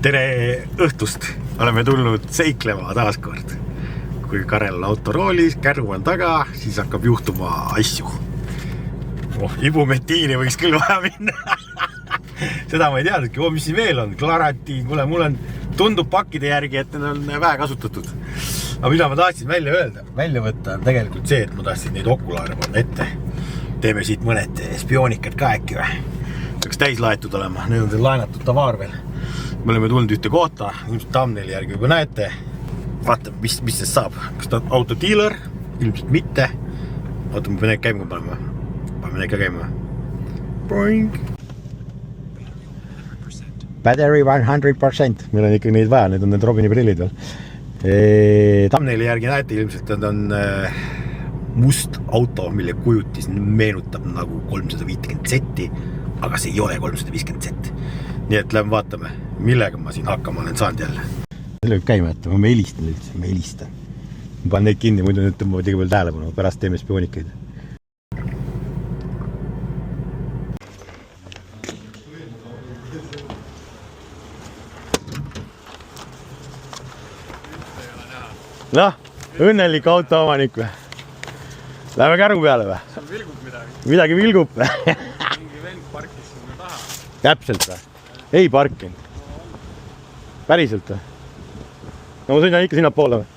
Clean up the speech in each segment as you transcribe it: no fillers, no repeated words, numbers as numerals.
Tere õhtust! Oleme tulnud seiklema taaskord. Kui Karel on autoroolis, Kärru on taga, siis hakkab juhtuma asju. Ibumetiini võiks küll vaja minna. Seda ma ei teadnudki, mis siin veel on. Klaratiin, mul on tundub pakkide järgi, et need on vähe kasutatud. Aga mida ma tahtsin välja võtta on tegelikult see, et ma tahtsin neid okulaare panna ette. Teeme siit mõned spioonikad ka äkki või. Peaks täis laetud olema, nüüd on teil laenatud tavaar veel. Me oleme tulnud ühte kohta, ilmselt thumbnaili järgi juba näete. Vaatame, mis see saab. Kas ta on autodealer? Ilmselt mitte. Oota, ma pean neid käima panema. Paneme neid ka käima. Boing! Battery 100%. Meil on ikka neid vaja, need on need Robini prillid veel. Thumbnaili järgi näete, ilmselt on must auto, mille kujutis meenutab nagu 350 setti, aga see ei ole 350 setti. Nii et lähen vaatame, millega ma siin hakkama olen saanud jälle. Selle võib käima jätta, ma helistan üldse, ma helistan. Ma panen neid kinni, muidu nüüd tõmbavad iga veel tähelepanu, pärast teeme spioonikaid. Noh, õnnelik autoomanik või? Läheme Kärgu peale või? Seal vilgub midagi. Midagi vilgub või? Mingi vend parkis sinna taha. Täpselt või? Ei parkinud. Päriselt või? No ma sõidan ikka sinna poole või?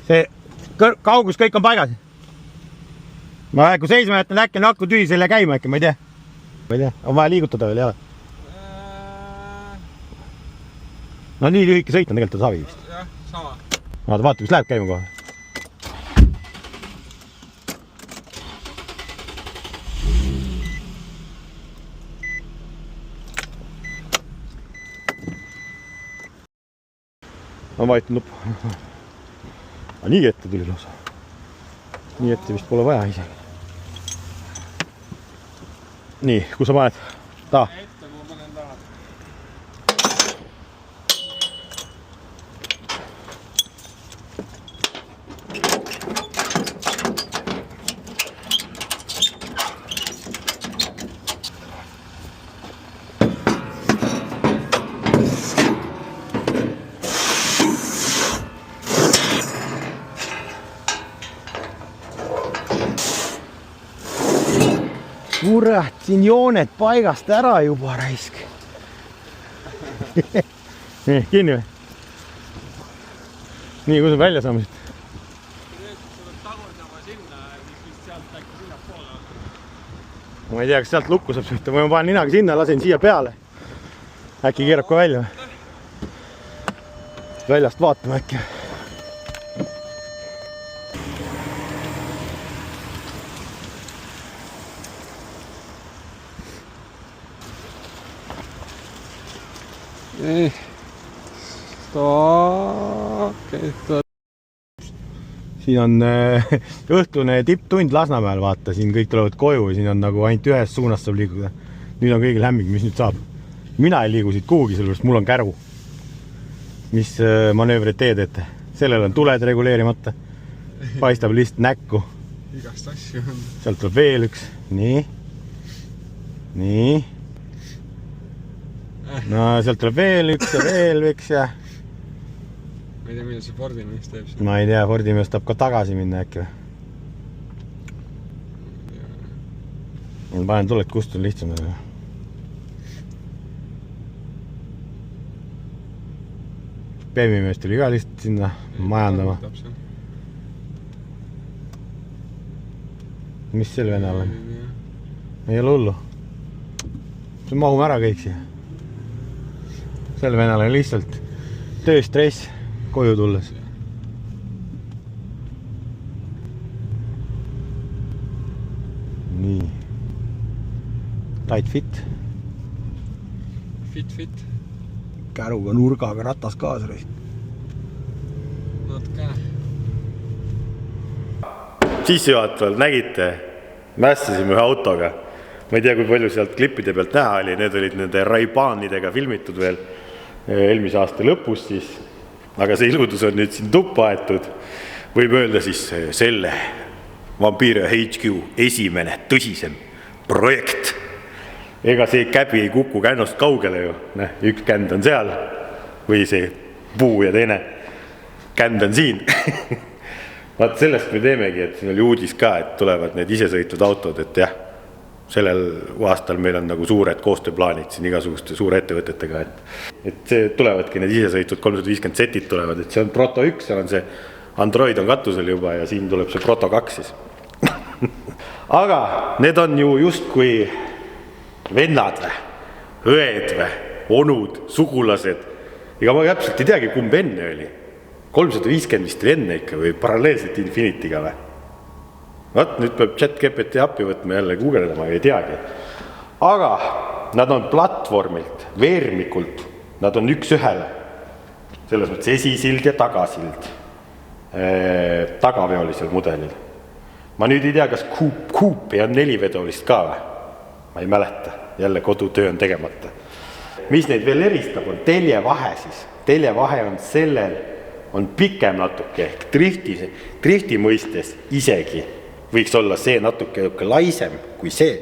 See kaugus kõik on paigas. Ma kui seisma jätan äkki on akku tühi selle käima äkki, ma ei tea. On vaja liigutada veel, jah? No nii lühike sõit on tegelikult savi vist. Jah, sama. Vaata, kus läheb käima kohe. On vajutud nupp. Aga nii ette tuli lausa. Nii ette vist pole vaja isegi. Nii, kus sa paned? Taha? Ette ma panen taha. Kurat, siin jooned paigast ära juba raisk. Nii, kinni või? Nii, kus on välja saama siit? Nüüd sa pead tagurdama sinna, mis vist sealt äkki sinna poole on. Ma ei tea, kas sealt lukku saab sõita. Ma panen ninaga sinna, lasen siia peale. Äkki keerab ka välja või? Väljast vaatame äkki. Siin on õhtune tipptund Lasnamäel, vaata, siin kõik tulevad koju ja siin on nagu ainult ühes suunas saab liikuda. Nüüd on kõigil hämming, mis nüüd saab. Mina ei liigu siit kuhugi, sellepärast mul on Kärgu. Mis manöövrid teed ette? Sellel on tuled reguleerimata. Paistab lihtsalt näkku. Igast asju on. Sealt tuleb veel üks. Nii. Nii. No sealt tuleb veel üks ja veel üks ja... Ma ei tea, mida see Fordi mees teeb siin. Ma ei tea, Fordi mees tahab ka tagasi minna äkki või? Ma panen tuled kust on lihtsam. Peemimees tuli ka lihtsalt sinna majandama. mis sel venal on? Ei ole hullu. See mahume ära kõik siia. Sel venal on lihtsalt tööstress koju tulles. Nii. Tight fit. Fit. Käruga nurgaga ratas kaasa. Natuke. Sissejuhatavalt nägite, mässasime ühe autoga. Ma ei tea, kui palju sealt klippide pealt näha oli. Need olid nende Ray-Banidega filmitud veel eelmise aasta lõpus siis. Aga see iludus on nüüd siin tuppa aetud. Võib öelda siis selle Vampiire HQ esimene tõsisem projekt. Ega see käbi ei kuku kännost kaugele ju. Üks känd on seal või see puu ja teine känd on siin. Vaat sellest me teemegi, et siin oli uudis ka, et tulevad need isesõitvad autod, et jah, sellel aastal meil on nagu suured koostööplaanid siin igasuguste suure ettevõtetega, et see tulevadki need isesõitvad 350 setid tulevad, et see on Proto 1, seal on see Android on katusel juba ja siin tuleb see Proto 2 siis. Aga need on ju just kui vennad või, õed või, onud, sugulased. Ega ma täpselt ei teagi, kumb enne oli. 350 vist enne ikka või paralleelselt Infinitiga või. Vaat nüüd peab ChatGPT appi võtma jälle Google'dama, ei teagi. Aga nad on platvormilt, veermikult, nad on üks ühele. Selles mõttes esisild ja tagasild. Tagaveolisel mudelil. Ma nüüd ei tea, kas Coupe on 4-vedolist ka või? Ma ei mäleta, jälle kodutöö on tegemata. Mis neid veel eristab, on teljevahe siis. Teljevahe on sellel, on pikem natuke ehk drifti mõistes isegi võiks olla see natuke laisem kui see.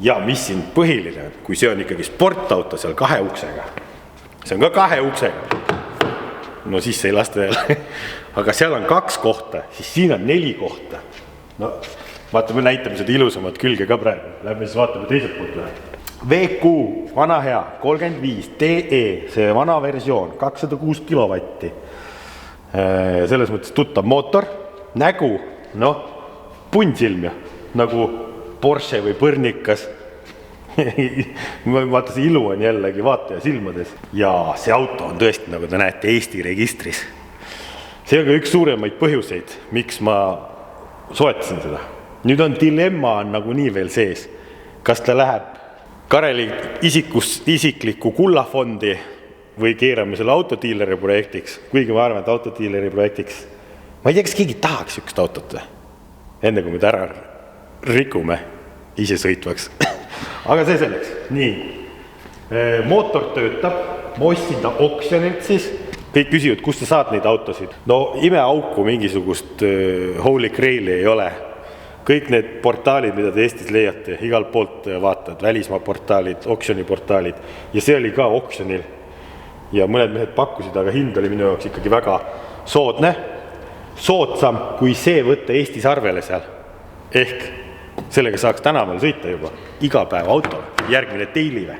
Ja mis siin põhiline on, kui see on ikkagi sportauto seal 2 uksega. See on ka 2 uksega. No siis ei lasta jälle. Aga seal on 2 kohta, siis siin on 4 kohta. No, vaatame, näitame seda ilusamat külge ka praegu. Lähme siis vaatame teiselt poolt ühe. VQ, vana hea, 35 TE, see vana versioon, 206 kilovatti. Selles mõttes tuttav mootor, nägu, noh, punnsilm ja, nagu Porsche või Põrnikas. Vaata, see ilu on jällegi vaataja silmades. Ja see auto on tõesti, nagu te näete, Eesti registris. See on ka üks suuremaid põhjuseid, miks ma soetasin seda. Nüüd on dilemma on nagu nii veel sees. Kas ta läheb Kareli isiklikku kullafondi või keerame selle autodiileri projektiks, kuigi ma arvan, et autodiileri projektiks. Ma ei tea, kas keegi tahaks ükst autot või? Enne kui me ära rikume ise sõitvaks. Aga see selleks. Nii. Mootor töötab. Ma ostsin ta oksjonilt siis. Kõik küsivad, kust sa saad neid autosid. No imeauku mingisugust Holy Graili ei ole. Kõik need portaalid, mida te Eestis leiate, igal poolt vaatad, välismaa portaalid, oksjoniportaalid. Ja see oli ka oksjonil. Ja mõned mehed pakkusid, aga hind oli minu jaoks ikkagi väga soodne. Soodsam, kui see võtta Eestis arvele seal. Ehk sellega saaks tänaval sõita juba. Iga päev auto, järgmine teilive.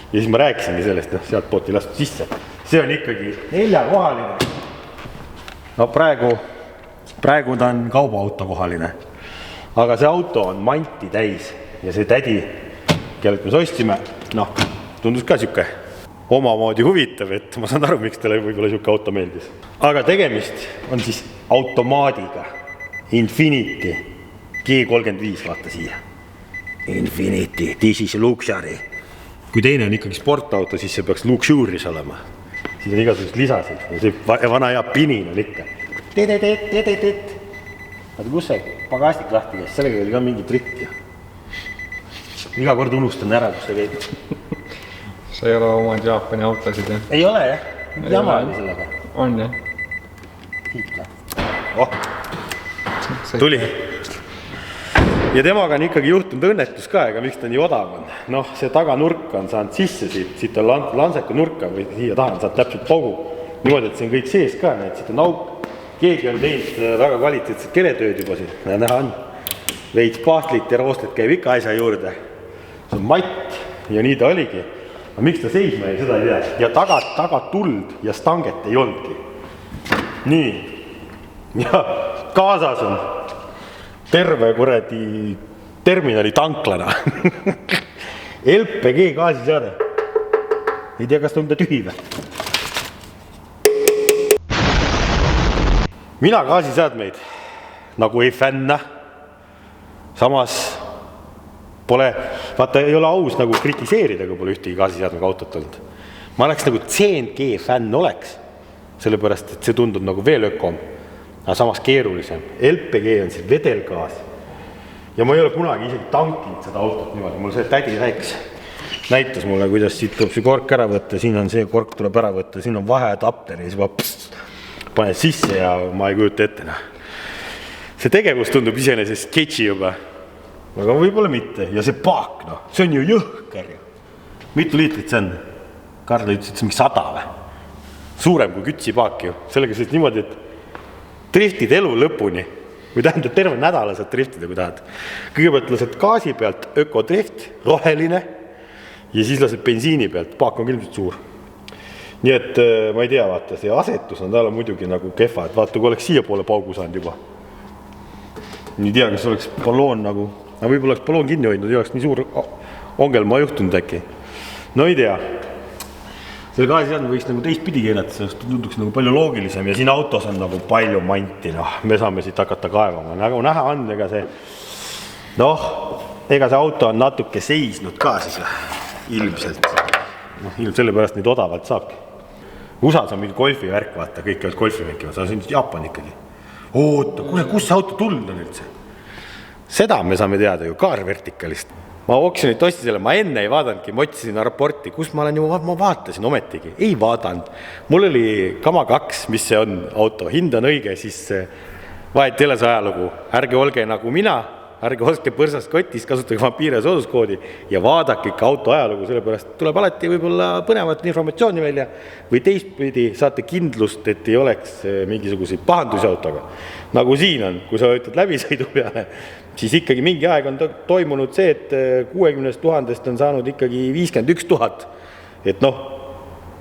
Ja siis ma rääkisingi sellest, sealt poolt ei lastud sisse. See on ikkagi 4-kohaline. No praegu ta on kaubaauto kohaline. Aga see auto on manti täis. Ja see tädi, kellelt me ostsime, noh, tundus ka siuke omamoodi huvitav, et ma saan aru, miks teile võib-olla siuke auto meeldis. Aga tegemist on siis automaadiga. Infiniti G35, vaata siia. Infiniti, this is luxury. Kui teine on ikkagi sportauto, siis see peaks luxurious olema. Siis on igasugust lisasid. Ja see vana hea pinin on ikka. Vaata, kus see pagastik lahti käis? Sellega oli ka mingi trikk. Iga kord unustan ära, kus see käib. Sa ei ole omad Jaapani autosid, jah? Ei ole, jah. Jama oli sellega. On, jah. Oh, tuli. Ja temaga on ikkagi juhtunud õnnetus ka, ega miks ta nii odav on. Noh, see taganurk on saanud sisse siit on lanseku nurka või siia taha on saanud täpselt paugu. Niimoodi, et see on kõik sees ka, näed, siit on auk. Keegi on teinud väga kvaliteetset keletööd juba siin. Näha on. Veits pahtlit ja roostlit käib ikka asja juurde. See on matt ja nii ta oligi. Aga miks ta seisma ei, seda ei tea. Ja taga tuld ja stanget ei olnudki. Nii. Ja kaasas on terve kuradi terminali tanklana. LPG gaasiseade. Ei tea, kas ta on tühi või? Mina gaasiseadmeid nagu ei fänna. Samas pole, vaata ei ole aus nagu kritiseerida, kui pole ühtegi gaasiseadmega autot olnud. Ma oleks nagu CNG fänn oleks, sellepärast, et see tundub nagu veel ökom, aga samas keerulisem. LPG on siis vedelgaas. Ja ma ei ole kunagi isegi tankinud seda autot niimoodi. Mul see tädi näitas mulle, kuidas siit tuleb see kork ära võtta, siin on see kork tuleb ära võtta, siin on vaheadapter ja siis paned sisse ja ma ei kujuta ette. See tegevus tundub iseenesest sketši juba, aga võib-olla mitte. Ja see paak, see on ju jõhker. Mitu liitrit see on? Karl ütles, et see on 100 või? Suurem kui kütsipaak ju. Sellega siis niimoodi, et driftid elu lõpuni. Või tähendab terve nädala saad driftida, kui tahad. Kõigepealt lased gaasi pealt ökodrift, roheline, ja siis lased bensiini pealt. Paak on ilmselt suur. Nii et ma ei tea, vaata, see asetus on talle muidugi nagu kehva, et vaata, kui oleks siia poole paugu saanud juba. Nii tea, kas oleks balloon nagu, aga võib-olla oleks balloon kinni hoidnud, ei oleks nii suur ongel ma juhtunud äkki. No ei tea. Selle gaasiseadme võiks nagu teistpidi keelata, sellest tunduks nagu palju loogilisem ja siin autos on nagu palju manti, me saame siit hakata kaevama. Nagu näha on, ega see auto on natuke seisnud ka siis ilmselt. Ilmselt selle pärast neid odavalt saabki. USA-s on mingi golfi värk, vaata, kõik käivad golfi mängivad, see on siin Jaapan ikkagi. Oota, kus see auto tulnud on üldse? Seda me saame teada ju kaarvertikalist. Ma oksjonit ostsin selle, ma enne ei vaadanudki, ma otsisin raporti, kus ma olen ju, ma vaatasin ometigi, ei vaadanud. Mul oli Kama 2, mis see on auto, hind on õige, siis vahet ei ole see ajalugu. Ärge olge nagu mina, ärge ostke põrsast kotis, kasutage vampiire sooduskoodi ja vaadake ikka auto ajalugu, sellepärast tuleb alati võib-olla põnevat informatsiooni välja või teistpidi saate kindlust, et ei oleks mingisuguseid pahandusi autoga. Nagu siin on, kui sa ütled läbisõidu peale, siis ikkagi mingi aeg on toimunud see, et 60 000 on saanud ikkagi 51 000. Et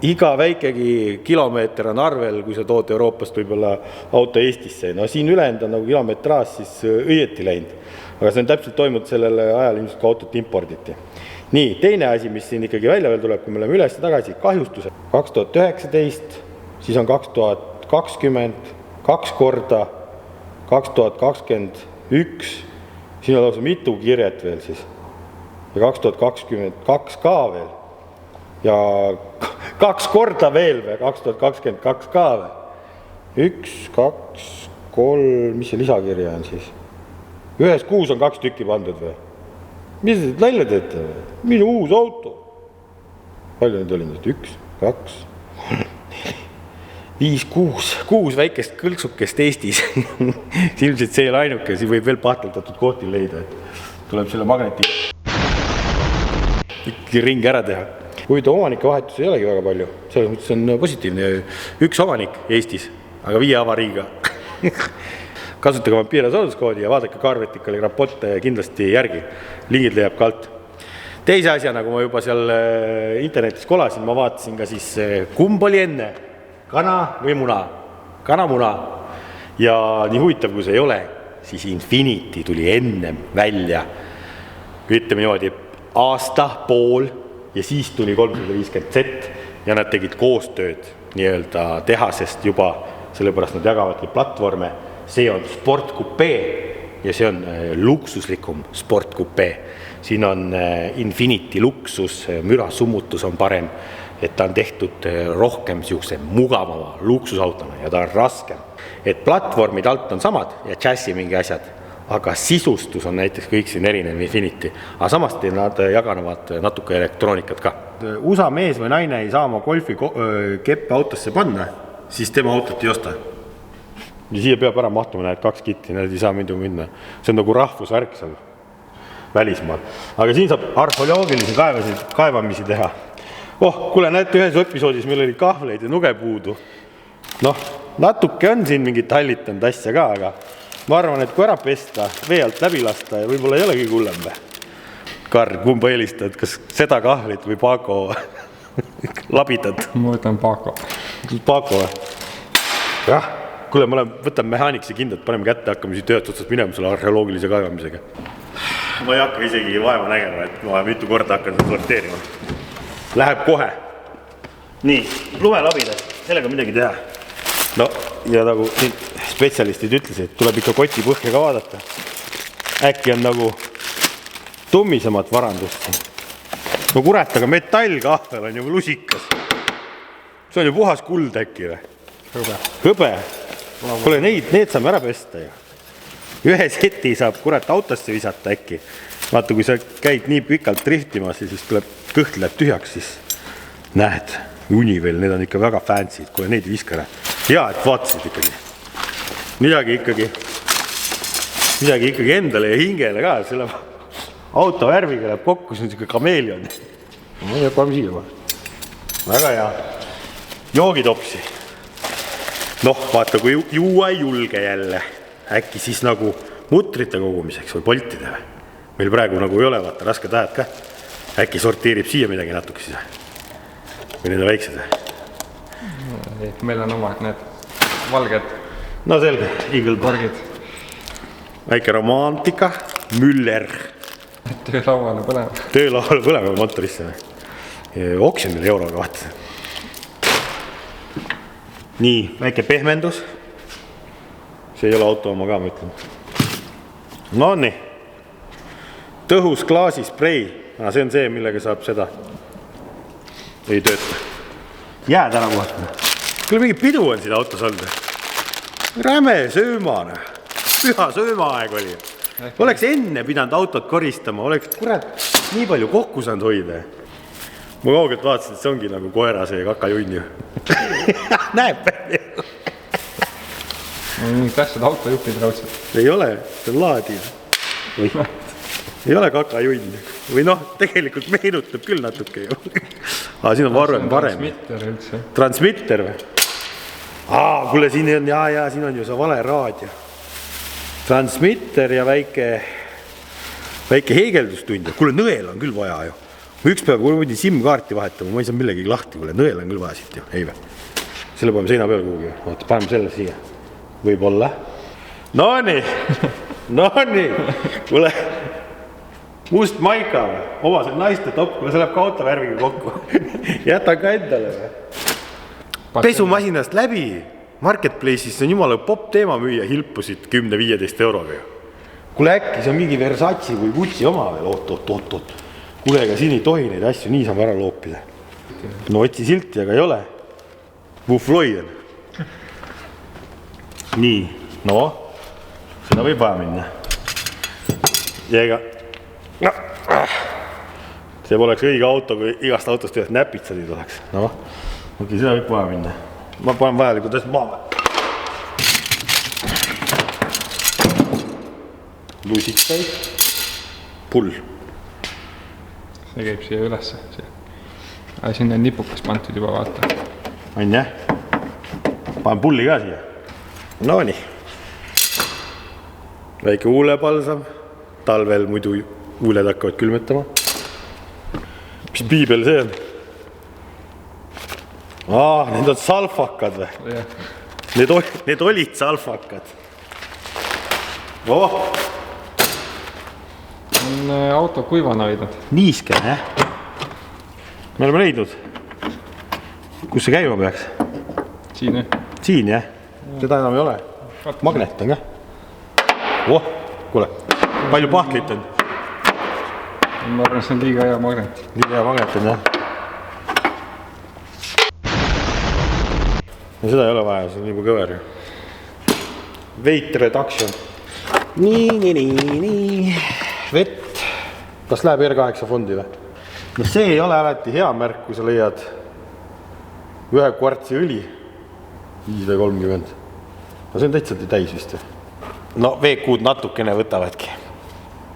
iga väikegi kilomeeter on arvel, kui sa tood Euroopast võib-olla auto Eestisse. Siin ülejäänud on nagu kilometraas siis õieti läinud. Aga see on täpselt toimunud sellele ajal ilmselt, kui autot imporditi. Nii, teine asi, mis siin ikkagi välja veel tuleb, kui me oleme üles tagasi, kahjustuse. 2019, siis on 2020, 2 korda, 2021, siin on lausa mitu kirjet veel siis. Ja 2022 ka veel. Ja 2 korda veel või 2022 ka veel. 1, 2, 3, mis see lisakirja on siis? Ühes kuus on 2 tükki pandud või? Mis te välja teete või? Minu uus auto. Palju nüüd oli nüüd? 1, 2, 5, 6 väikest kõlksukest Eestis. Ilmselt see ei ole ainuke, siin võib veel pahteldatud kohti leida. Tuleb selle magneti ring ära teha. Huvita omanike vahetus ei olegi väga palju. Selles mõttes on positiivne. 1 omanik Eestis, aga 5 avariiga. Kasutage vampiire sooduskoodi ja vaadake kaarvertikali raporte kindlasti järgi. Lingid leiab ka alt. Teise asja, nagu ma juba seal internetis kolasin, ma vaatasin ka siis, kumb oli enne, kana või muna. Kana muna. Ja nii huvitav, kui see ei ole, siis Infiniti tuli ennem välja. Ütleme niimoodi, aasta, pool ja siis tuli 350Z ja nad tegid koostööd nii-öelda tehasest juba, sellepärast nad jagavadki platvorme. See on sportkupee ja see on luksuslikum sportkupee. Siin on Infiniti luksus, mürasummutus on parem, et ta on tehtud rohkem siukse mugavama luksusautona ja ta on raskem. Et platvormid alt on samad ja chassi mingi asjad, aga sisustus on näiteks kõik siin erinev Infiniti. Aga samasti nad jaganevad natuke elektroonikat ka. USA mees või naine ei saa oma golfi keppe autosse panna, siis tema autot ei osta. Ja siia peab ära mahtuma, näed 2 kitti, need ei saa minna. See on nagu rahvusvärk seal välismaal. Aga siin saab arheoloogilisi kaevamisi teha. Kuule, näete ühes episoodis meil oli kahvleid ja nuge puudu. Natuke on siin mingit hallitanud asja ka, aga ma arvan, et kui ära pesta, vee alt läbi lasta ja võib-olla ei olegi kullem. Karl, kumba eelistad, kas seda kahvlit või Paako labidad? Ma võtan Paako. Paako või? Jah. kuule, ma võtan mehaanikse kindlalt, paneme kätte, hakkame siit ühest otsast minema selle arheoloogilise kaevamisega. Ma ei hakka isegi vaeva nägema, et ma mitu korda hakkan sorteerima. Läheb kohe. Nii, lumelabida, sellega midagi teha. No, ja nagu siin spetsialistid ütlesid, tuleb ikka koti põhja ka vaadata. Äkki on nagu tummisemat varandust. No kurat, aga metallkahvel on ju lusikas. See on ju puhas kuld äkki või? Hõbe. Kuule, need saame ära pesta ju. Ühe seti saab kurat autosse visata äkki. Vaata, kui sa käid nii pikalt driftimas ja siis tuleb kõht läheb tühjaks, siis näed, uni veel, need on ikka väga fancy'd. Kuule, neid viska ära. Hea, et vaatasid ikkagi. Midagi ikkagi endale ja hingele ka. Selle auto värviga läheb kokku, see on siuke kameelion. Ma ei hakka siia kohe. Väga hea. Joogitopsi. Noh, vaata, kui juua ei julge jälle. Äkki siis nagu mutrite kogumiseks või poltide või. Meil praegu nagu ei ole, vaata, rasked ajad ka. Äkki sorteerib siia midagi natuke siis. Või need on väiksed või? Meil on omad need valged. No selge, iigelpargid. Väike romantika, Müller. Töölauale põlema. Töölauale põlema motorisse. Oksjonil euroga vaata. Nii, väike pehmendus. See ei ole auto oma ka, ma ütlen. No nii. Tõhus klaasisprei. See on see, millega saab seda. Ei tööta. Jääd ära kohta. Küll mingi pidu on siin autos olnud. Räme söömane. Püha söömaaeg oli. Oleks enne pidanud autot koristama. Oleks kurat nii palju kokku saanud hoida. Ma kaugelt vaatasin, et see ongi nagu koera see kakajunn ju. Näeb välja. Nii tähtsad autojuhtid raudselt. Ei ole, see on laadi. Ei ole kakajunn. Või noh, tegelikult meenutab küll natuke ju. Siin on varem. Transmitter üldse. Transmitter või? Kuule, siin on, siin on ju see vale raadio. Transmitter ja väike heegeldustund. Kuule, nõel on küll vaja ju. Üks päev, kui võin SIM-kaarti vahetama, ma ei saa millegi lahti, kuule, nõel on küll vaja siit ju, ei või. Selle paneme seina peal kuhugi, vaata, paneme selle siia. Võib-olla. No nii, kuule, must maika või, oma see naiste topp, kuule, see läheb ka auto värviga kokku. Jätan ka endale või. Pesumasinast läbi, Marketplace'is on jumala pop teema müüa, hilpusid 10-15 euroga ju. Kuule, äkki see on mingi Versace või Gucci oma veel, oot. Kuule, ega siin ei tohi neid asju, nii saame ära loopida. No otsi silti, aga ei ole. Buffloi on. Nii, no, seda võib vaja minna. Ja ega, see poleks õige auto, kui igast autost ühed näpitsadid oleks. No, okei, seda võib vaja minna. Ma panen vajalikud asjad maa. Lusikaid, pull. See käib siia ülesse. Sinna on nipukas pantud juba, vaata. On jah? Panen pulli ka siia. No nii. Väike huulepalsam. Talvel muidu huuled hakkavad külmetama. Mis piibel see on? Need on salfakad või? Need olid salfakad. On auto kuivana hoidnud. Niiske, jah? Me oleme leidnud. Kus see käima peaks? Siin, jah? Siin, jah? Seda enam ei ole. Magnet on, jah? Kuule, palju pahtlit on? Ma arvan, see on liiga hea magnet. Liiga hea magnet on, jah? Ja seda ei ole vaja, see on juba kõver ju. Weight reduction. Nii. Vett. Kas läheb R8 fondi või? No see ei ole alati hea märk, kui sa leiad 1 kvartsi õli 530. No see on täitsa täis vist. No veekuud natukene võtavadki.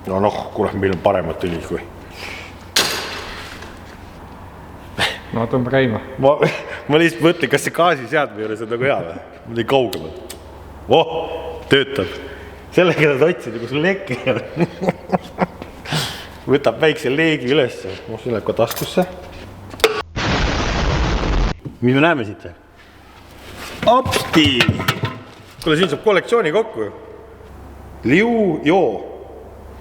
No, kuule, meil on paremat õli kui. No tõmba käima. Ma lihtsalt mõtlen, kas see gaasiseadme juures on nagu hea või? Mõtlen kaugemalt. Töötab. Sellega nad otsid, kus lekki on. Võtab väikse leegi üles. See läheb ka taskusse. Mis me näeme siit? Opsti! kuule, siin saab kollektsiooni kokku ju. Liu Joo.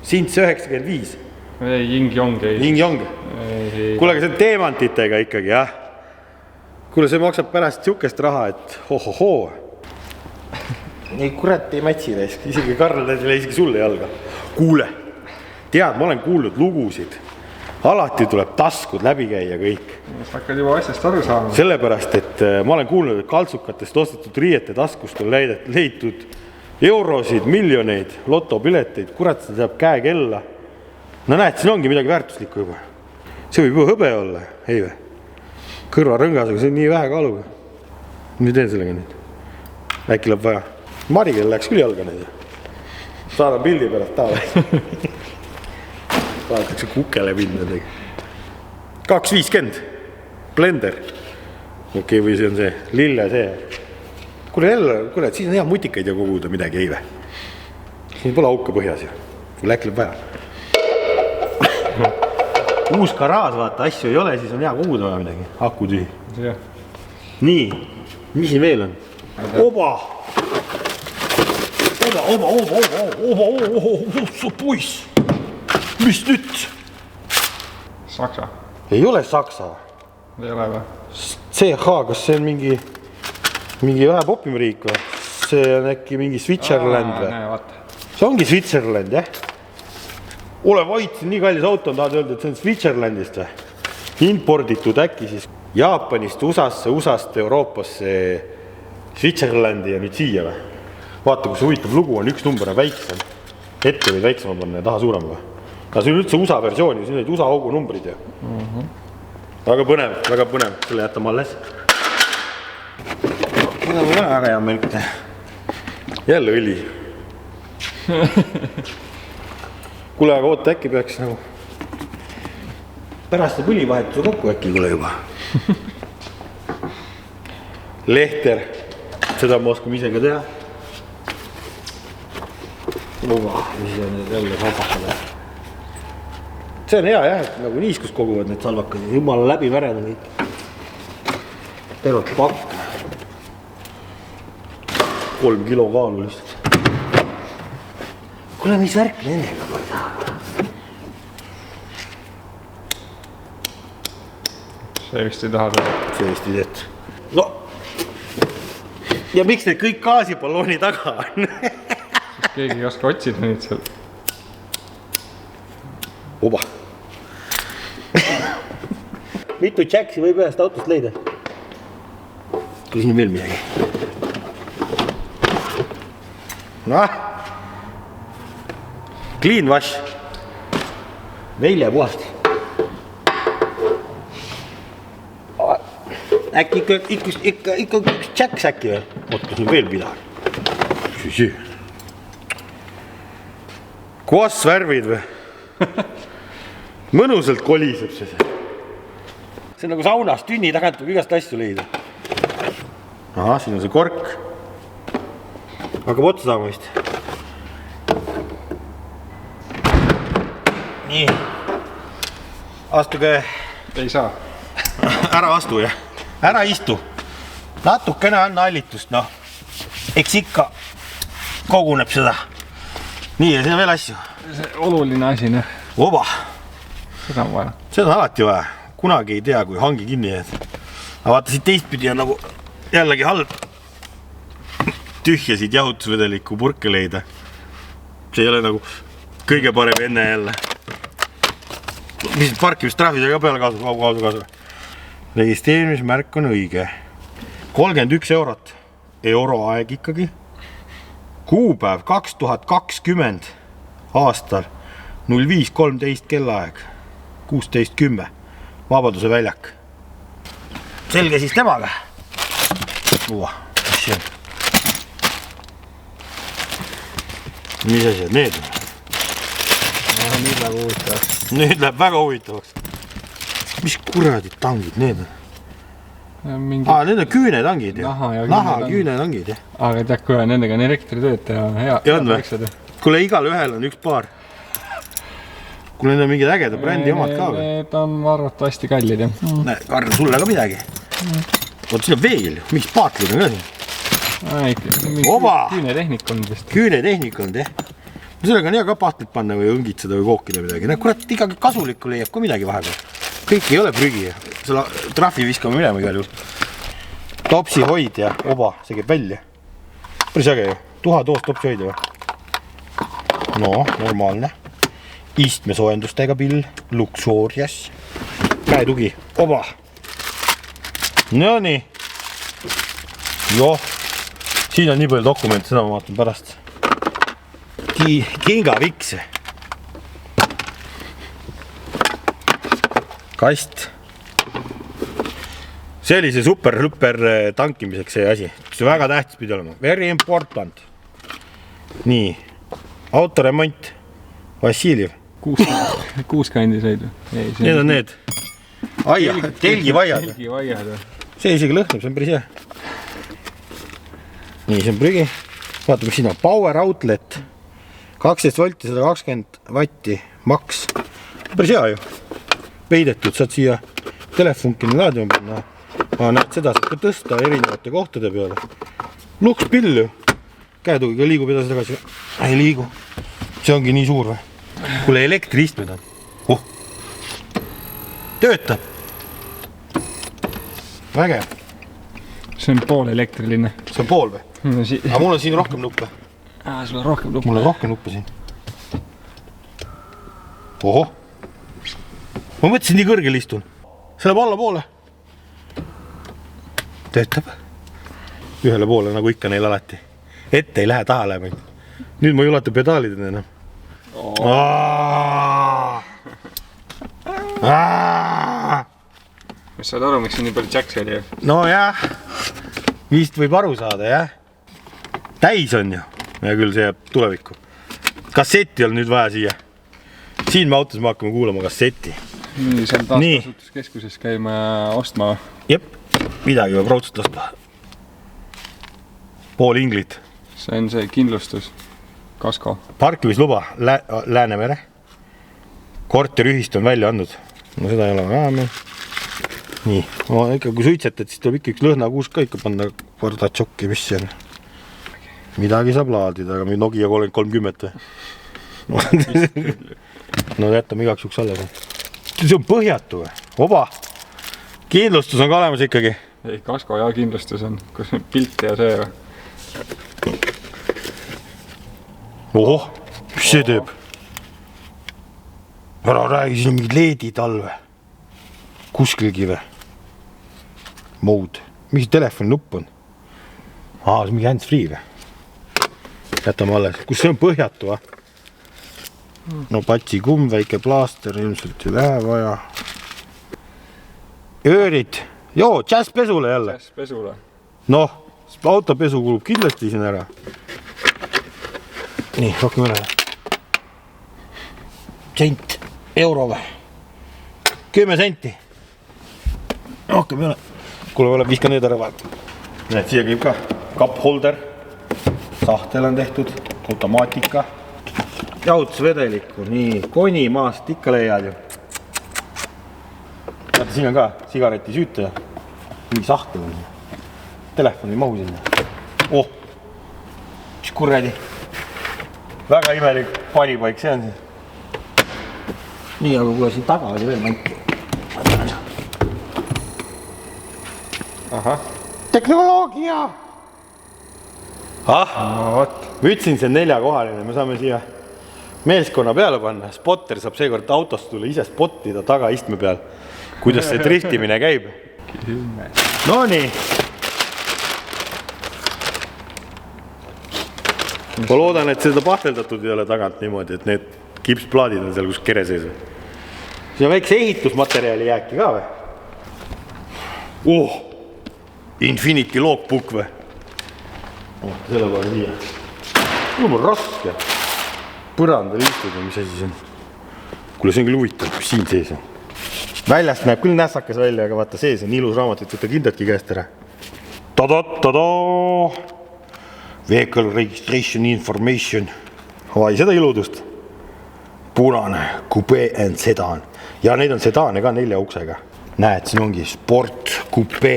Sint 95. Ei, Ying-Yong ei. Ying-Yong. Kuule, aga see on teemantitega ikkagi, jah. Kuule, see maksab pärast siukest raha, et hohohoo. Ei kurat ei matsi raisk. Isegi Karl ei isegi sulle jalga. Kuule, tead, ma olen kuulnud lugusid. Alati tuleb taskud läbi käia kõik. Sa hakkad juba asjast aru saama. Sellepärast, et ma olen kuulnud, et kaltsukatest ostetud riiete taskust on leitud eurosid, miljoneid, lotopileteid, kurat, see teab käe kella. No näed, siin ongi midagi väärtuslikku juba. See võib juba hõbe olla, ei või? Kõrvarõngasega, see on nii vähe kaaluga. Mis teen sellega nüüd? Äkki läheb vaja. Marigel läks küll jalga neid. Saadan pildi pärast taale. Vaadatakse kukele minna tegi. 2,50. Blender. Okei, või see on see lille see. Kuule jälle, kuule, et siis on hea mutikaid ja koguda midagi, ei või? Siin pole auka põhjas ju. Kui äkki läheb vaja. Uus garaaž, vaata, asju ei ole, siis on hea koguda vaja midagi. Aku tühi. Nii, mis siin veel on? Oba! Oba, puiss! Mis nüüd? Saksa. Ei ole Saksa. Ei ole või? CH, kas see on mingi vähe popim riik või? See on äkki mingi Switzerland või? Näe, vaata. See ongi Switzerland, jah? Ole vait, siin nii kallis auto on, tahad öelda, et see on Switzerlandist või? Imporditud äkki siis Jaapanist, USA-st, Euroopasse, Switzerlandi ja nüüd siia või? Vaata, kus huvitav lugu on, üks number on väiksem. Ette võid väiksema panna ja taha suurem või? Aga see on üldse USA versioon, siin olid USA augu numbrid ju. Väga põnev, selle jätame alles. Seda on väga hea märkida. Jälle õli. Kuule, aga oota, äkki peaks nagu pärast põlivahetuse kokku äkki kuule juba. Lehter, seda ma oskame ise ka teha. Uva, mis on jälle salvakad. See on hea jah, et nagu niiskus koguvad need salvakad. Jumala läbi värena kõik. Tervet pakk. 3 kilo kaalu lihtsalt. Kuule, mis värk nendega ma ei taha. See vist ei taha teha. See vist ei teet. No. Ja miks need kõik gaasipallooni taga on? Sest keegi ei oska otsida neid seal. Oba. Mitu Jaxi võib ühest autost leida? Kui siin veel midagi. Noh. Clean wash. Velja puhast. Äkki ikka üks Jax äkki veel. Oota, siin veel midagi. Kuas värvid või? Mõnusalt koliseb see. See on nagu saunas, tünni tagant võib igast asju leida. Aha, siin on see kork. Hakkab otsa saama vist. Nii. Astuge. Ei saa. Ära astu, jah. Ära istu. Natukene anna allitust, noh. Eks ikka koguneb seda. Nii, ja siin on veel asju. See oluline asi, noh. Oba. Seda on vaja. Seda on alati vaja. Kunagi ei tea, kui hangi kinni jääd. Aga vaata, siit teistpidi on nagu jällegi halb tühjasid jahutusvedeliku purke leida. See ei ole nagu kõige parem enne jälle. Mis parkimistrahvid ka peale kasu. Registreerimismärk on õige. 31 eurot. Euroaeg ikkagi. Kuupäev 2020 aastal 05.13 kellaaeg 16.10 Vabaduse väljak. Selge siis temaga. Uva, mis see on? Mis asjad need on? Nüüd läheb huvitavaks. Nüüd läheb väga huvitavaks. Mis kuradid tangid need on? Need on küünetangid ju. Naha küünetangid, jah. Aga tead, kui nendega on elektritööd teha. Ja on või? Kuule, igal ühel on üks paar. Kuule, need on mingid ägeda brändi omad ka või? Need on arvatavasti kallid, jah. Näe, Karl, sulle ka midagi. Oot, siin on veel. Mis paatlid on ka siin? Oba! Küünetehnik on vist. Küünetehnik on, sellega on hea ka pahtlit panna või õngitseda või kookida midagi. Kurat, ikkagi kasulikku leiab ka midagi vahepeal. Kõik ei ole prügi. Selle trahvi viskame minema igal juhul. Topsi hoid ja oba, see käib välja. Päris äge ju. 1000 oos topsi hoida või? No, normaalne. Istmesoojendustega pill. Luxurious. Käetugi. Oba. No nii. Joh. Siin on nii palju dokumente, seda ma vaatan pärast. Kingaviks. Kast. See oli see super tankimiseks see asi. See väga tähtis pidi olema. Very important. Nii. Autoremont. Vassiljev. 6 kandi said või? Need on need. Aia, telgivaiad. See isegi lõhnab, see on päris hea. Nii, see on prügi. Vaatame, siin on power outlet. 12 volti, 120 vatti, maks. Päris hea ju. Peidetud, saad siia telefonkini laadima panna. Näed, seda saad ka tõsta erinevate kohtade peale. Luks pill ju. Käetugiga liigub edasi tagasi. Ei liigu. See ongi nii suur või? Kuule elektriistmed on. Töötab. Vägev. See on pool elektriline. See on pool või? Aga mul on siin rohkem nuppe. Sul on rohkem nuppe. Mul on rohkem nuppe siin. Oho. Ma mõtlesin nii kõrgel istun. See läheb alla poole. Töötab. Ühele poole nagu ikka neil alati. Ette ei lähe, taha läheb. Nüüd ma ei ulata pedaalid enam. Mis saad aru, miks see nii palju jackse oli? No jah, vist võib aru saada, jah. Täis on ju. Ja küll see jääb tulevikku. Kassetti on nüüd vaja siia. Siin me autos me hakkame kuulama kasseti. Nii, seal taaskasutuskeskuses käima ja ostma. Jep, midagi võib raudselt ostma. Pool inglit. See on see kindlustus. Kasko. Parkimisluba Läänemere. Korterühist on välja andnud. No seda ei ole ka meil. Nii, ikka kui suitsetad, siis tuleb ikka üks lõhnakuus ka ikka panna kordatšokki, mis see on. Midagi saab laadida, aga Nokia 30 või? No jätame igaks juks alla. See on põhjatu või? Oba! Kindlustus on ka olemas ikkagi. Ei, Kasko ja kindlustus on. Kus on pilt ja see või? Ohoh, mis see teeb? Ära räägi, siin on mingid leedid all või? Kuskilgi või? Mode. Mis telefoni nupp on? See on mingi hands-free või? Jätame alles. Kus see on põhjatu või? No patsi kumm, väike plaaster, ilmselt ei lähe vaja. Öörid. Joo, jazzpesule jälle. Jazzpesule. Noh, autopesu kulub kindlasti siin ära. Nii, rohkem üle. Sent, euro või? 10 senti. Rohkem üle. Kuule, oleb viskan need ära vahet. Näed, siia käib ka cup holder. Sahtel on tehtud. Automaatika. Jahutusvedeliku. Nii, koni maast ikka leiad ju. Vaata, siin on ka sigareti süütaja. Mingi sahtel on. Telefoni mahu sinna. Oh, mis kurredi. Väga imelik panipaik, see on siis. Nii, aga kuule siin taga oli veel manti. Ahah. Tehnoloogia! Ma ütlesin, see on 4-kohaline, me saame siia meeskonna peale panna. Spotter saab seekord autost tulla ise spottida taga istme peal, kuidas see driftimine käib. No nii. Ma loodan, et seda pahteldatud ei ole tagant niimoodi, et need kipsplaadid on seal kus kere sees. See on väikse ehitusmaterjali jääki ka või? Infinity logbook või? Selle kohe siia. Mul on raske. Põrandal istuda, mis asi see on. Kuule, see on küll huvitav, mis siin sees on. Väljast näeb küll nässakas välja, aga vaata sees on ilus raamat, et võtta kindlatki käest ära. Ta-da-ta-da! Vehicle registration information. Vai seda iludust. Punane, coupe and sedan. Ja neid on sedane ka 4 uksega. Näed, siin ongi sport, coupe,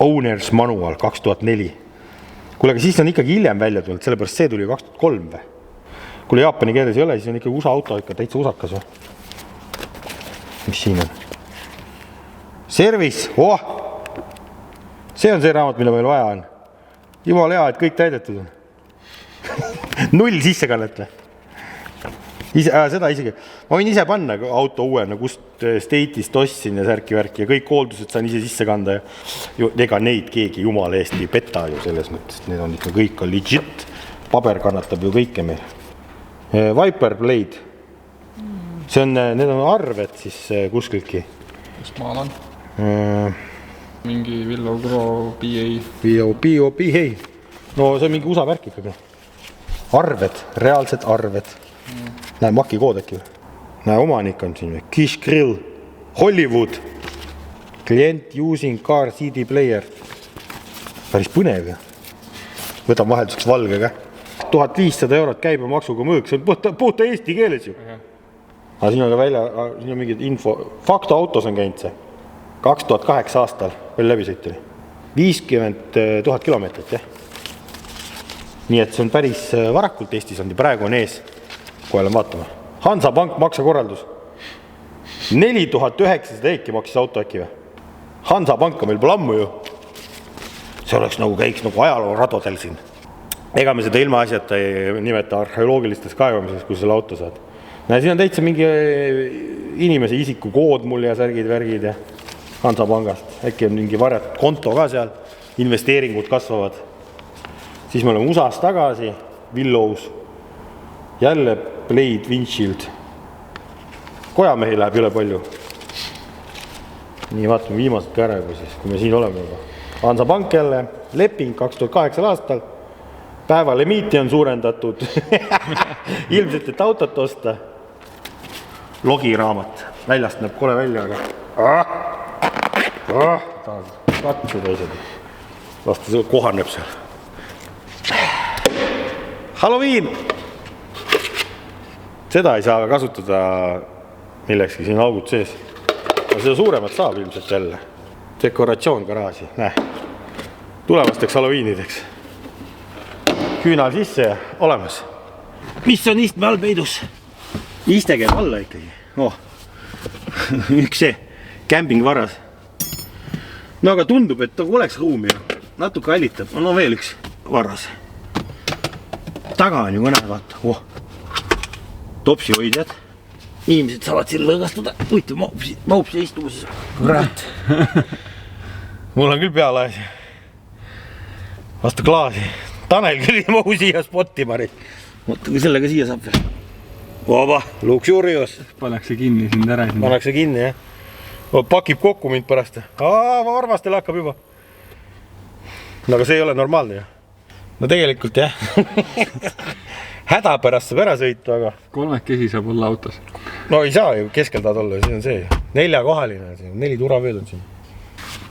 owners manual 2004. Kuule, aga siis on ikkagi hiljem välja tulnud, sellepärast see tuli 2003 või? Kuule jaapani keeles ei ole, siis on ikkagi USA auto ikka täitsa usakas või? Mis siin on? Service! Oh! See on see raamat, mida meil vaja on. Jumal hea, et kõik täidetud on. 0 sissekannet või? Seda isegi. Ma võin ise panna auto uuena, kust State'ist ostsin ja särki-värki ja kõik hooldused saan ise sisse kanda. Ega neid keegi jumala eest ei peta ju selles mõttes. Need on ikka kõik on legit. Paber kannatab ju kõike meil. Viper Blade. Need on arved siis kuskiltki. Kust maal on? Mingi Willow Grow PA. PA. No see on mingi USA värk ikkagi. Arved, reaalsed arved. Näe, Maki kood äkki või? Näe, omanik on siin või? Kish Grill, Hollywood, klient using car CD player. Päris põnev ja. Võtan vahelduseks valge ka. 1500 € käibemaksuga mõõk, see on puhta eesti keeles ju. Aga siin on ka välja, siin on mingid info. Fakto autos on käinud see. 2008 aastal veel läbi sõituli. 50 000 kilomeetrit, jah. Nii et see on päris varakult Eestis on, praegu on ees. Kohe olen vaatama. Hansapank maksakorraldus. 4900 eeki maksis auto äkki või? Hansapanka meil pole ammu ju. See oleks nagu käiks nagu ajaloo radodel siin. Ega me seda ilma asjata ei nimeta arheoloogilistes kaevamises, kui selle auto saad. Näe, siin on täitsa mingi inimese isiku kood mul ja särgid-värgid ja Hansapangast. Äkki on mingi varjatud konto ka seal. Investeeringud kasvavad. Siis me oleme USAs tagasi. Willows. Jälle Blade Windshield. Kojamehi läheb üle palju. Nii, vaatame viimased ka ära juba siis, kui me siin oleme juba. Hansapank jälle, leping 2008 aastal. Päeva limiiti on suurendatud. Ilmselt, et autot osta. Logiraamat. Väljast näeb kole välja, aga... Katsuda isegi. Lasta see kohaneb seal. Halloween! Seda ei saa kasutada millekski, siin augud sees. Aga seda suuremat saab ilmselt jälle. Dekoratsioon garaaži, näe. Tulevasteks Halloweenideks. Küünal sisse ja olemas. Mis on istme all peidus? Iste käib alla ikkagi. Oh. Üks see kämpingvaras. No aga tundub, et oleks ruumi. Natuke allitab. No veel üks varas. Taga on ju ka näe, vaata. Oh. Topsi hoidjad. Inimesed saavad siin lõõgastuda. Uitu, maupsi istumus. Kurat. Mul on küll pealaes. Vastu klaasi. Tanel küll ei mahu siia spotti, Marit. Mõtta, kui sellega siia saab veel. Oba, luksurios. Pannakse kinni sind ära. Pannakse kinni, jah. Pakib kokku mind pärast. Arvastel hakkab juba. No aga see ei ole normaalne, jah. No tegelikult, jah. Häda pärast saab ära sõitu, aga... 3 saab olla autos. No ei saa ju keskeldaad olla, see on see. 4-kohaline, 4 turaveed on siin.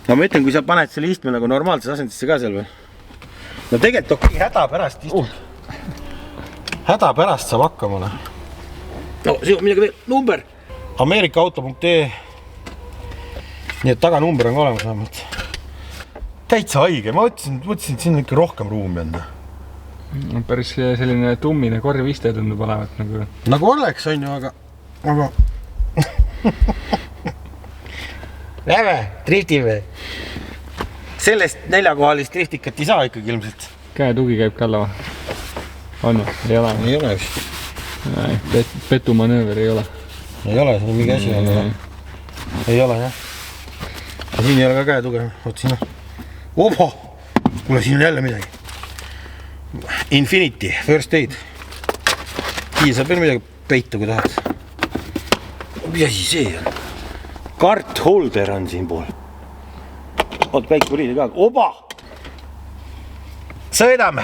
No ma ütlen, kui sa paned selle istme nagu normaalses asendisse ka seal või? No tegelikult okei, häda pärast istud. Häda pärast saab hakkama. No see on midagi veel. Number! Amerikaauto.ee. Nii et taganumber on ka olemas vähemalt. Täitsa haige. Ma mõtlesin, et siin on ikka rohkem ruumi anda. No, päris selline tummine korviste tundub olevat nagu... Nagu oleks, on ju, aga... Lähme, driftime. Sellest 4-kohalist driftikat ei saa ikkagi ilmselt. Käetugi käib ka alla või? On või? Ei ole? Ei ole vist. Petumanööver ei ole. Ei ole, siin on mingi asi on. Ei ole, jah. Siin ei ole ka käetuge. Oot siin on. Opo! Kuule, siin on jälle midagi. Infinity, First Aid. Siin saab veel midagi peita, kui tahad. Mis asi see on? Kart holder on siin pool. Oot, väike võliide ka. Oba! Sõidame!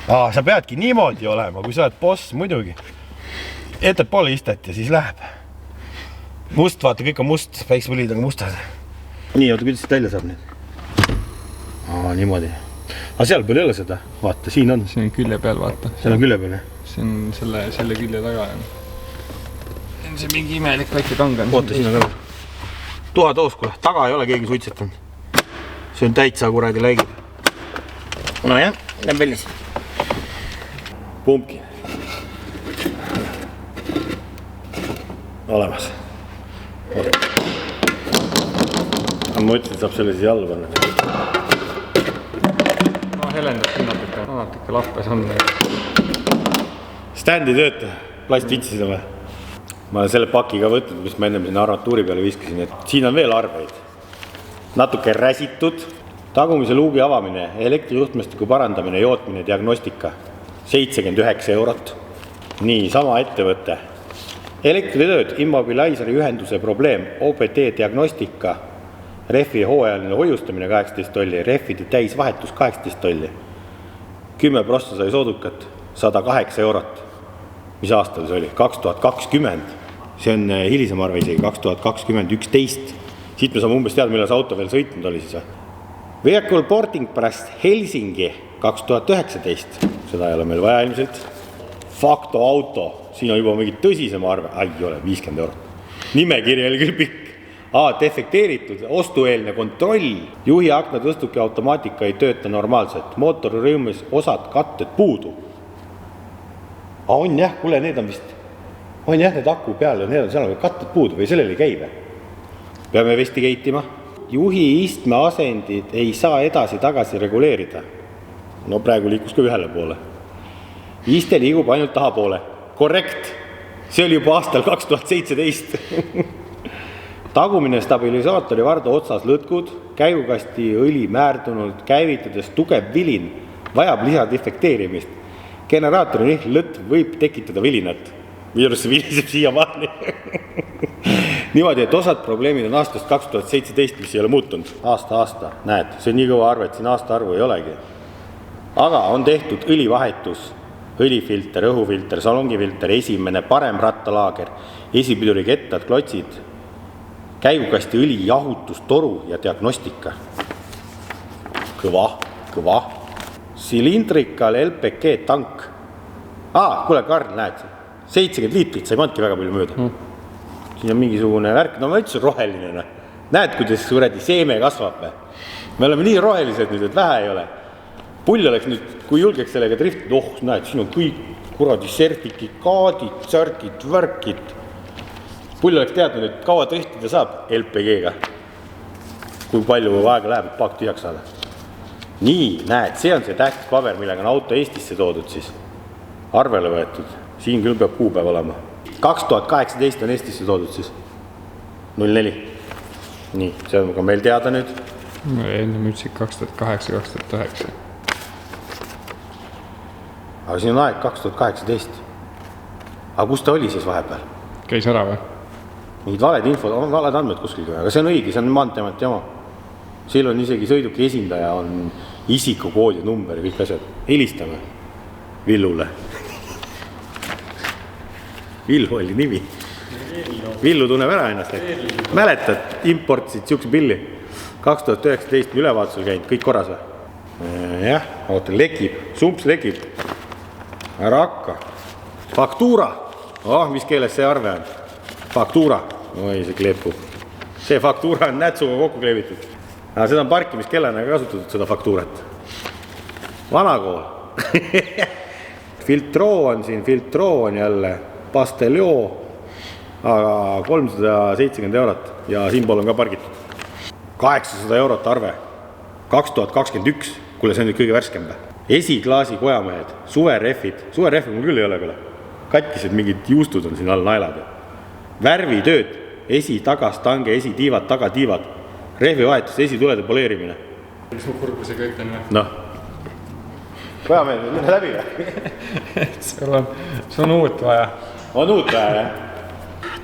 Sa peadki niimoodi olema, kui sa oled boss, muidugi. Ettepoole istet ja siis läheb. Must, vaata, kõik on must. Väikse võliid on mustad. Nii, oota, kuidas siit välja saab nüüd? Niimoodi. Aga seal peal ei ole seda. Vaata, siin on. See on külje peal, vaata. Seal on külje peal, jah? See on selle külje taga. See on see mingi imelik väike kangan. Oota, siin on ka. Tuhatoos, kuule. Taga ei ole keegi suitsetanud. See on täitsa kuradi läigib. Nojah, näeb välja siis. Pumpki. Olemas. Ma ütlesin, et saab selle siis jalga panna. No helendab siin natuke lappes on. Standi tööta, plast vitsis või? Ma olen selle paki ka võtnud, mis ma ennem sinna armatuuri peale viskasin, et siin on veel arveid. Natuke räsitud, tagumise luugi avamine, elektrijuhtmestiku parandamine, jootmine, diagnostika, 79 eurot. Nii, sama ettevõte. Elektritööd, immobilaiseri ühenduse probleem, OPT diagnostika, rehvi hooajaline hoiustamine 18 tolli, rehvide täisvahetus 18 tolli. 10% sai soodukat, 108 eurot. Mis aastal see oli? 2020. See on hilisem arve isegi, 2020, 11. Siit me saame umbes teada, millal see auto veel sõitnud oli siis. Vehicle Porting pärast Helsingi 2019. Seda ei ole meil vaja ilmselt. Facto auto. Siin on juba mingi tõsisem arve. Ai, ei ole, 50 eurot. Nimekiri oli küll pikk. Defekteeritud, ostueelne kontroll. Juhi akna tõstuki automaatika ei tööta normaalselt. Mootorrõumis osad katted puudu. On jah, kuule, need on vist. On jah, need aku peal ja need on seal katted puudu või sellel ei käive. Peame vesti keitima. Juhi istme asendid ei saa edasi-tagasi reguleerida. No praegu liikus ka ühele poole. Iste liigub ainult taha poole. Korrekt. See oli juba aastal 2017. Tagumine stabilisaatori varda otsas lõtkud, käigukasti õli määrdunud, käivitades tugev vilin, vajab lisadefekteerimist. Generaatori nihl lõtv võib tekitada vilinat. Viirus viliseb siia maani. Niimoodi, et osad probleemid on aastast 2017, mis ei ole muutunud. Aasta, näed, see on nii kõva arve, et siin aasta arvu ei olegi. Aga on tehtud õlivahetus, õlifilter, õhufilter, salongifilter, esimene parem rattalaager, esipiduri kettad, klotsid, käigukasti õli, jahutus, toru ja diagnostika. Kõva. Silindrikal LPG tank. Kuule, Karl, näed, 70 liitrit, sa ei pantki väga palju mööda. Siin on mingisugune värk, no ma ütlesin roheline. Näed, kuidas suuredi seeme kasvab. Me oleme nii rohelised nüüd, et vähe ei ole. Pull oleks nüüd, kui julgeks sellega driftida, näed, siin on kõik kuradi sertifikaadid, särgid, värkid. Pull oleks teadnud, et kaua driftida saab LPG-ga. Kui palju aega läheb, et paak tühjaks saada. Nii, näed, see on see tähtis paber, millega on auto Eestisse toodud siis. Arvele võetud. Siin küll peab kuupäev olema. 2018 on Eestisse toodud siis. 04. Nii, see on ka meil teada nüüd. Enne ütlesid 2008-2009. Aga siin on aeg 2018. Aga kus ta oli siis vahepeal? Käis ära või? Mingid valed infod, on valed andmed kuskil. Aga see on õige, see on maanteemati jama. Seal on isegi sõiduki esindaja, on isikukood ja number ja kõik asjad. Helistame Villule. Villu oli nimi. Villu tunneb ära ennast. Mäletad, importsid siukse pilli. 2019 ülevaatusel käinud, kõik korras või? Jah, ootan, lekib, sumps lekib. Ära hakka. Faktuura. Mis keeles see arve on? Faktuura. Oi, see kleepub. See faktuura on nätsuga kokku kleebitud. Seda on parkimiskellana kasutatud, seda faktuurat. Vanakool. Filtro on siin, jälle. Pastelio, aga 370 eurot ja siinpool on ka pargitud. 800 eurot arve, 2021, kuule see on nüüd kõige värskembe. Esiklaasi kojamehed, suverehvid mul küll ei ole küll. Katkised mingid juustud on siin all naelad. Värvitööd, tagastange, esitiivad, tagatiivad, rehvivahetus, esitulede poleerimine. Mis mu kurguse kõik on või? Noh, kojamehed, mine läbi või? See on uut vaja. On uut vaja, jah?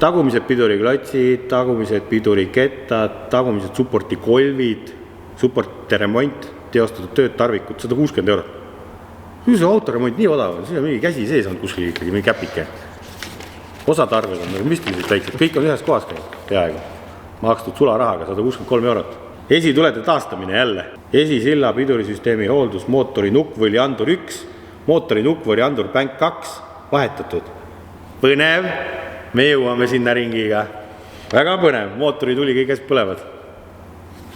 Tagumised piduriklotsid, tagumised pidurikettad, tagumised supportikolvid, supporti remont, teostatud tööd, tarvikud, 160 eurot. See autoremont nii odav on, siin on mingi käsi sees on kuskil ikkagi, mingi käpike. Osad arved on müstiliselt väiksed, kõik on ühes kohas käinud, peaaegu. Makstud sularahaga, 163 eurot. Esitulede taastamine jälle. Esisilla pidurisüsteemi hooldus, mootori nukkvõli andur 1, mootori nukkvõli andur bänk 2, vahetatud. Põnev, me jõuame sinna ringiga. Väga põnev, mootori tuli kõik käes põlevad.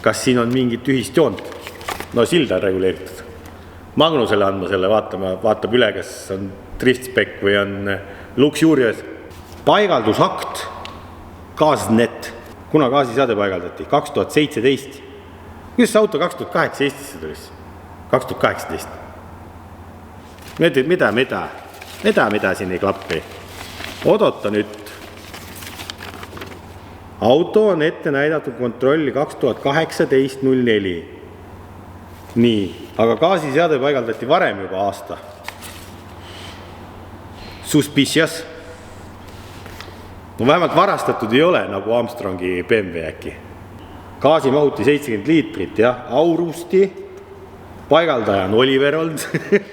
Kas siin on mingit ühist joont? No silda on reguleeritud. Magnusele andma selle, vaatab üle, kas on driftspec või on Luxurious. Paigaldusakt, gaasnet, kuna gaasiseade paigaldati? 2017. Kuidas see auto 2018 Eestisse tulis? 2018. Mida siin ei klappi? Odota nüüd. Auto on ette näidatud kontrolli 2018.04. Nii, aga gaasiseade paigaldati varem juba aasta. Suspicious. No vähemalt varastatud ei ole nagu Armstrongi BMW äkki. Gaasimahuti 70 liitrit, jah, Aurusti. Paigaldaja on Oliver olnud.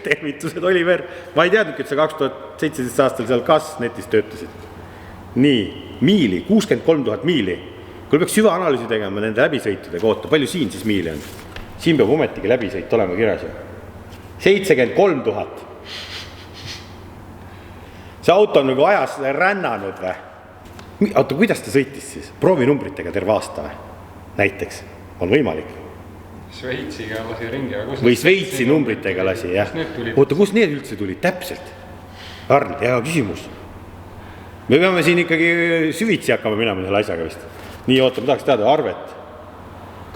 Tervitused, Oliver. Ma ei teadnud, et see 2017 aastal seal Gasnetis töötasid. Nii, miili, 63 000 miili. Kui peaks süvaanalüüsi tegema nende läbisõitude kohta, palju siin siis miili on? Siin peab ometigi läbisõit olema kirjas. 73 000. See auto on nagu ajas rännanud või? Auto, kuidas ta sõitis siis? Proovinumbritega terve aasta või? Näiteks, on võimalik. Šveitsiga lasi ringi. Või Šveitsi numbritega lasi, jah. Oota, kus need üldse tulid? Täpselt. Arn, hea küsimus. Me peame siin ikkagi süvitsi hakkama minema selle asjaga vist. Nii, oota, ma tahaks teada arvet.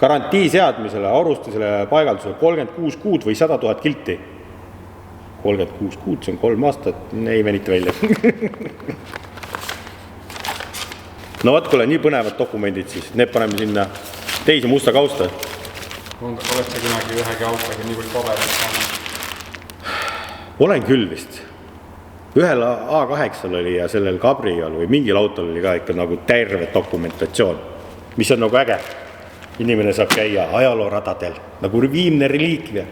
Garantii seadmisele, aurustusele, paigaldusele 36 kuud või 100 000 kilti. 36 kuud, see on 3 aastat, ei venita välja. No võt, kuule, nii põnevad dokumendid siis, need paneme sinna teise musta kausta. Olete kunagi ühegi autoga nii palju paberit saanud? Olen küll vist. Ühel A8 oli ja sellel Cabriol või mingil autol oli ka ikka nagu terve dokumentatsioon, mis on nagu äge. Inimene saab käia ajalooradadel, nagu viimne reliikvia.